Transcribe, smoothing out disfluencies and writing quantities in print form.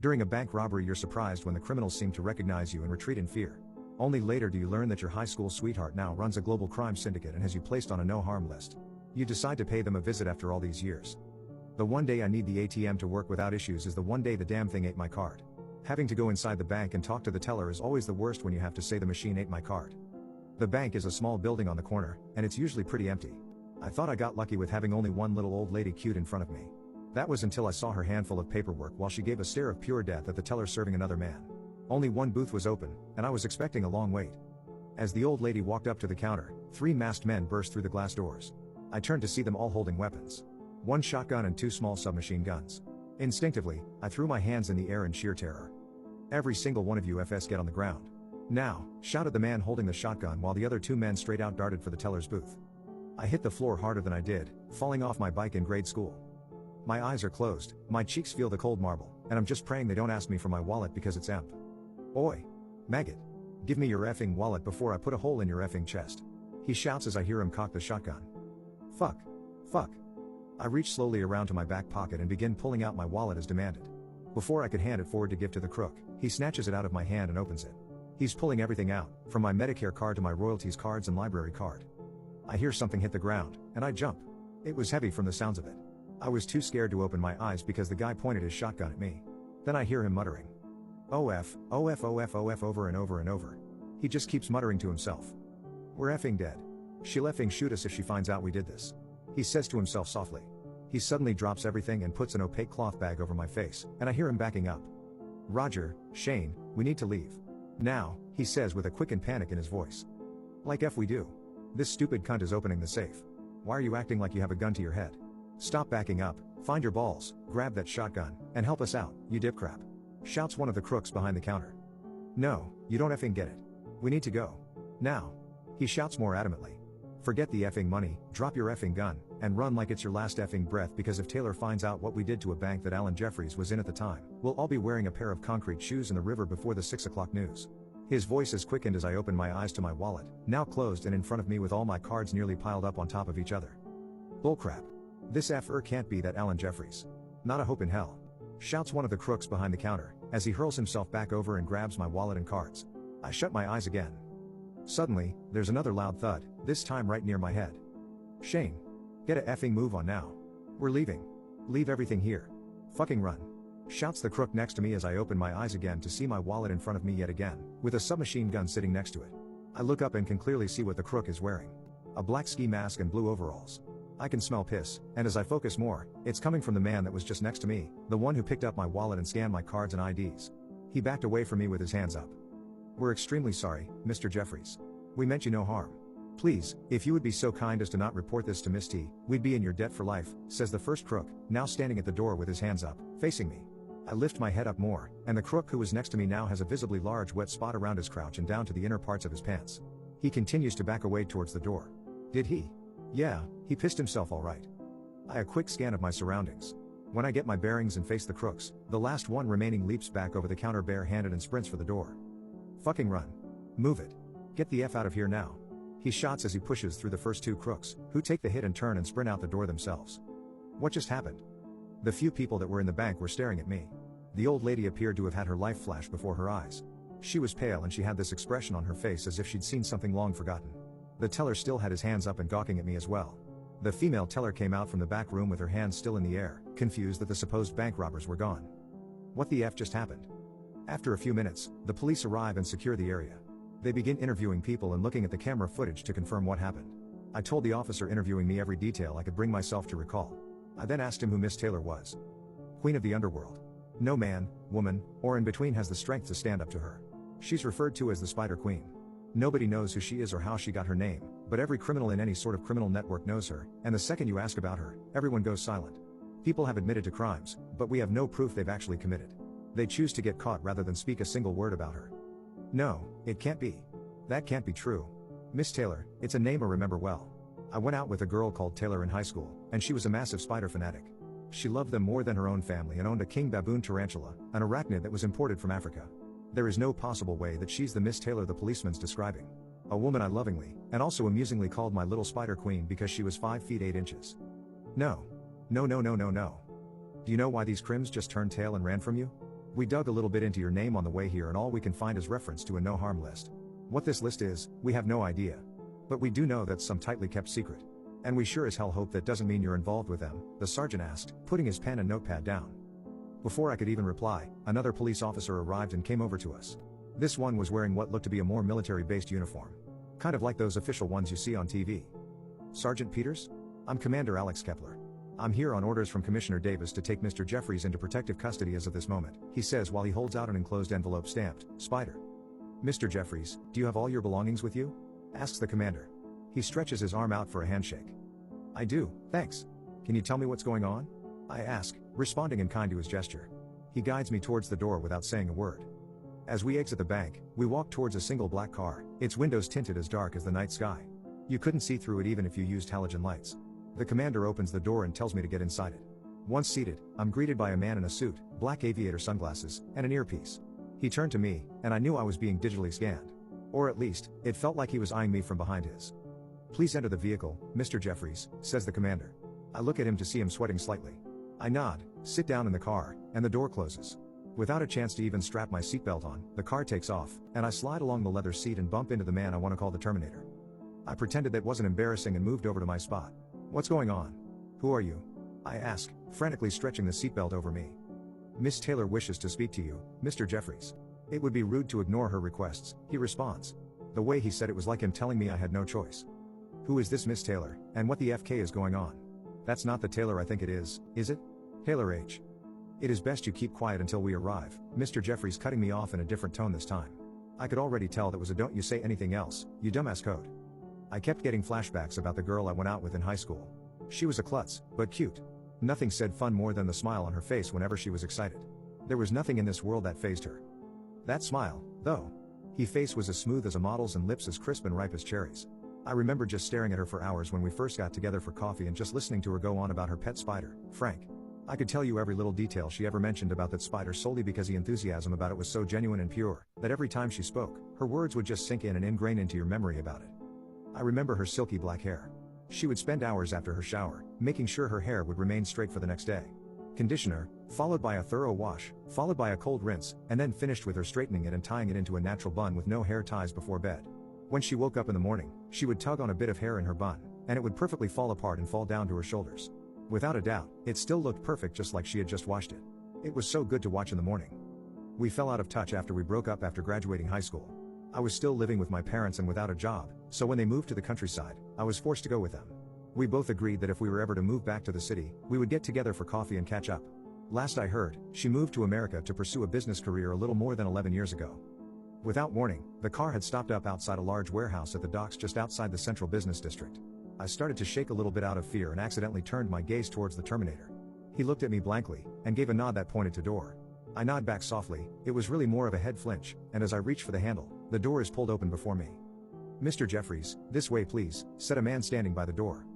During a bank robbery, you're surprised when the criminals seem to recognize you and retreat in fear. Only later do you learn that your high school sweetheart now runs a global crime syndicate and has you placed on a no-harm list. You decide to pay them a visit after all these years. The one day I need the ATM to work without issues is the one day the damn thing ate my card. Having to go inside the bank and talk to the teller is always the worst when you have to say the machine ate my card. The bank is a small building on the corner, and it's usually pretty empty. I thought I got lucky with having only one little old lady queued in front of me. That was until I saw her handful of paperwork while she gave a stare of pure death at the teller serving another man. Only one booth was open, and I was expecting a long wait. As the old lady walked up to the counter, 3 masked men burst through the glass doors. I turned to see them all holding weapons. 1 shotgun and 2 small submachine guns. Instinctively, I threw my hands in the air in sheer terror. "Every single one of you FS get on the ground. Now," shouted the man holding the shotgun while the other 2 men straight out darted for the teller's booth. I hit the floor harder than I did, falling off my bike in grade school. My eyes are closed, my cheeks feel the cold marble, and I'm just praying they don't ask me for my wallet because it's empty. "Oi! Maggot! Give me your effing wallet before I put a hole in your effing chest," he shouts as I hear him cock the shotgun. Fuck. Fuck. I reach slowly around to my back pocket and begin pulling out my wallet as demanded. Before I could hand it forward to give to the crook, he snatches it out of my hand and opens it. He's pulling everything out, from my Medicare card to my royalties cards and library card. I hear something hit the ground, and I jump. It was heavy from the sounds of it. I was too scared to open my eyes because the guy pointed his shotgun at me. Then I hear him muttering, "OF, OF, OF, OF" over and over and over. He just keeps muttering to himself. "We're effing dead. She'll effing shoot us if she finds out we did this," he says to himself softly. He suddenly drops everything and puts an opaque cloth bag over my face, and I hear him backing up. "Roger, Shane, we need to leave. Now," he says with a quick panic in his voice. "Like F we do. This stupid cunt is opening the safe. Why are you acting like you have a gun to your head? Stop backing up, find your balls, grab that shotgun, and help us out, you dipcrap," shouts one of the crooks behind the counter. "No, you don't effing get it. We need to go. Now," he shouts more adamantly. "Forget the effing money, drop your effing gun, and run like it's your last effing breath, because if Taylor finds out what we did to a bank that Alan Jeffries was in at the time, we'll all be wearing a pair of concrete shoes in the river before the 6 o'clock news." His voice is quickened as I open my eyes to my wallet, now closed and in front of me with all my cards nearly piled up on top of each other. "Bullcrap. This can't be that Alan Jeffries. Not a hope in hell," shouts one of the crooks behind the counter, as he hurls himself back over and grabs my wallet and cards. I shut my eyes again. Suddenly, there's another loud thud, this time right near my head. "Shane. Get a effing move on now. We're leaving. Leave everything here. Fucking run," shouts the crook next to me as I open my eyes again to see my wallet in front of me yet again, with a submachine gun sitting next to it. I look up and can clearly see what the crook is wearing. A black ski mask and blue overalls. I can smell piss, and as I focus more, it's coming from the man that was just next to me, the one who picked up my wallet and scanned my cards and IDs. He backed away from me with his hands up. "We're extremely sorry, Mr. Jeffries. We meant you no harm. Please, if you would be so kind as to not report this to Miss T, we'd be in your debt for life," says the first crook, now standing at the door with his hands up, facing me. I lift my head up more, and the crook who was next to me now has a visibly large wet spot around his crouch and down to the inner parts of his pants. He continues to back away towards the door. Did he? Yeah, he pissed himself all right. A quick scan of my surroundings. When I get my bearings and face the crooks, the last one remaining leaps back over the counter barehanded and sprints for the door. "Fucking run. Move it. Get the F out of here now," he shouts as he pushes through the first 2 crooks, who take the hit and turn and sprint out the door themselves. What just happened? The few people that were in the bank were staring at me. The old lady appeared to have had her life flash before her eyes. She was pale and she had this expression on her face as if she'd seen something long forgotten. The teller still had his hands up and gawking at me as well. The female teller came out from the back room with her hands still in the air, confused that the supposed bank robbers were gone. What the F just happened? After a few minutes, the police arrive and secure the area. They begin interviewing people and looking at the camera footage to confirm what happened. I told the officer interviewing me every detail I could bring myself to recall. I then asked him who Miss Taylor was. Queen of the underworld. No man, woman, or in between has the strength to stand up to her. She's referred to as the Spider Queen. Nobody knows who she is or how she got her name, but every criminal in any sort of criminal network knows her, and the second you ask about her, everyone goes silent. People have admitted to crimes, but we have no proof they've actually committed. They choose to get caught rather than speak a single word about her. No, it can't be. That can't be true. Miss Taylor, it's a name I remember well. I went out with a girl called Taylor in high school, and she was a massive spider fanatic. She loved them more than her own family and owned a king baboon tarantula, an arachnid that was imported from Africa. There is no possible way that she's the Miss Taylor the policeman's describing. A woman I lovingly, and also amusingly called my little spider queen because she was 5 feet 8 inches. No. No. Do you know why these crims just turned tail and ran from you? We dug a little bit into your name on the way here and all we can find is reference to a no-harm list. What this list is, we have no idea. But we do know that's some tightly kept secret. And we sure as hell hope that doesn't mean you're involved with them, the sergeant asked, putting his pen and notepad down. Before I could even reply, another police officer arrived and came over to us. This one was wearing what looked to be a more military-based uniform. Kind of like those official ones you see on TV. Sergeant Peters? I'm Commander Alex Kepler. I'm here on orders from Commissioner Davis to take Mr. Jeffries into protective custody as of this moment, he says while he holds out an enclosed envelope stamped, Spider. Mr. Jeffries, do you have all your belongings with you? Asks the commander. He stretches his arm out for a handshake. I do, thanks. Can you tell me what's going on? I ask, responding in kind to his gesture. He guides me towards the door without saying a word. As we exit the bank, we walk towards a single black car, its windows tinted as dark as the night sky. You couldn't see through it even if you used halogen lights. The commander opens the door and tells me to get inside it. Once seated, I'm greeted by a man in a suit, black aviator sunglasses, and an earpiece. He turned to me, and I knew I was being digitally scanned. Or at least, it felt like he was eyeing me from behind his. Please enter the vehicle, Mr. Jeffries, says the commander. I look at him to see him sweating slightly. I nod, sit down in the car, and the door closes. Without a chance to even strap my seatbelt on, the car takes off, and I slide along the leather seat and bump into the man I want to call the Terminator. I pretended that wasn't embarrassing and moved over to my spot. What's going on? Who are you? I ask, frantically stretching the seatbelt over me. Miss Taylor wishes to speak to you, Mr. Jeffries. It would be rude to ignore her requests, he responds. The way he said it was like him telling me I had no choice. Who is this Miss Taylor, and what the FK is going on? That's not the Taylor I think it is it? Taylor H. It is best you keep quiet until we arrive, Mr. Jeffries cutting me off in a different tone this time. I could already tell that was a don't you say anything else, you dumbass code. I kept getting flashbacks about the girl I went out with in high school. She was a klutz, but cute. Nothing said fun more than the smile on her face whenever she was excited. There was nothing in this world that fazed her. That smile, though. Her face was as smooth as a model's and lips as crisp and ripe as cherries. I remember just staring at her for hours when we first got together for coffee and just listening to her go on about her pet spider, Frank. I could tell you every little detail she ever mentioned about that spider solely because the enthusiasm about it was so genuine and pure, that every time she spoke, her words would just sink in and ingrain into your memory about it. I remember her silky black hair. She would spend hours after her shower, making sure her hair would remain straight for the next day. Conditioner, followed by a thorough wash, followed by a cold rinse, and then finished with her straightening it and tying it into a natural bun with no hair ties before bed. When she woke up in the morning, she would tug on a bit of hair in her bun, and it would perfectly fall apart and fall down to her shoulders. Without a doubt, it still looked perfect just like she had just washed it. It was so good to watch in the morning. We fell out of touch after we broke up after graduating high school. I was still living with my parents and without a job, so when they moved to the countryside, I was forced to go with them. We both agreed that if we were ever to move back to the city, we would get together for coffee and catch up. Last I heard, she moved to America to pursue a business career a little more than 11 years ago. Without warning, the car had stopped up outside a large warehouse at the docks just outside the central business district. I started to shake a little bit out of fear and accidentally turned my gaze towards the Terminator. He looked at me blankly, and gave a nod that pointed to door. I nod back softly, it was really more of a head flinch, and as I reach for the handle, the door is pulled open before me. Mr. Jeffries, this way please, said a man standing by the door.